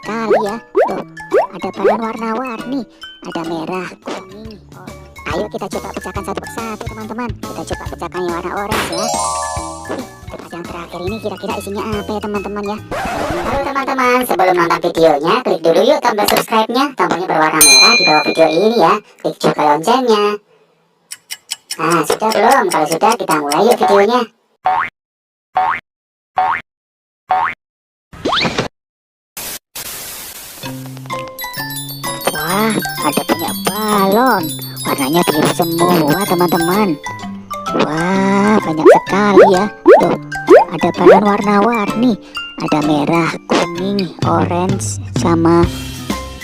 sekali ya. Tuh, ada balon warna-warni, ada merah, kuning. Ayo kita coba pecahkan satu persatu teman-teman. Kita coba pecahkan yang warna orange ya. Tempat yang terakhir ini kira-kira isinya apa ya teman-teman ya. Halo teman-teman, sebelum nonton videonya, klik dulu yuk tombol subscribe-nya. Tombolnya berwarna merah di bawah video ini ya. Klik juga loncengnya. Nah, sudah belum? Kalau sudah, kita mulai yuk videonya. Wah, ada banyak balon. Warnanya biru semua teman-teman. Wah, banyak sekali ya. Tuh, ada balon warna-warni. Ada merah, kuning, orange, sama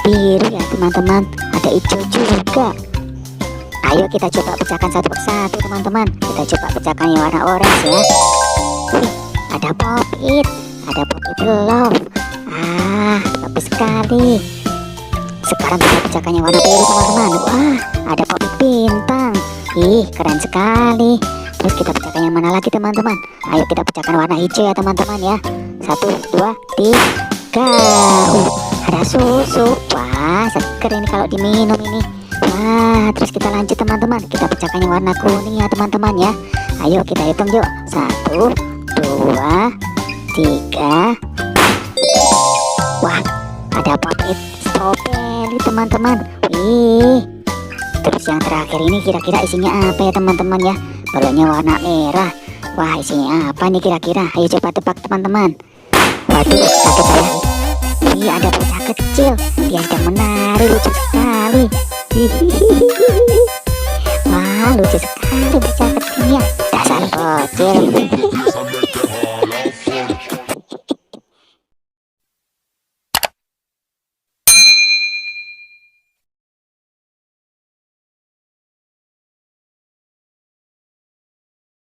biru ya teman-teman. Ada hijau juga. Ayo kita coba pecahkan satu persatu teman-teman. Kita coba pecahkan yang warna orange ya. Wih, ada pop-it. Ada pop-it love. Bagus sekali. Sekarang kita pecahkan yang warna biru teman-teman. Wah, ada pop-it bintang. Ih, keren sekali. Terus kita pecahkan yang mana lagi teman-teman? Ayo kita pecahkan warna hijau ya teman-teman ya. 1, 2, 3. Ada susu. Wah, seger ini kalau diminum ini. Wah, terus kita lanjut teman-teman. Kita pecahkan yang warna kuning ya teman-teman ya. Ayo kita hitung yuk. 1, 2, 3. Wah, ada pop-it strawberry teman-teman. Wih. Terus yang terakhir ini kira-kira isinya apa ya teman-teman ya? Balonnya warna merah. Wah, isinya apa nih kira-kira? Ayo coba tebak teman-teman. Waduh, kaget saya. Ini ada bocah kecil. Dia sedang menari, lucu sekali. Wah, lucu sekali bocah kecilnya. Dasar bocil.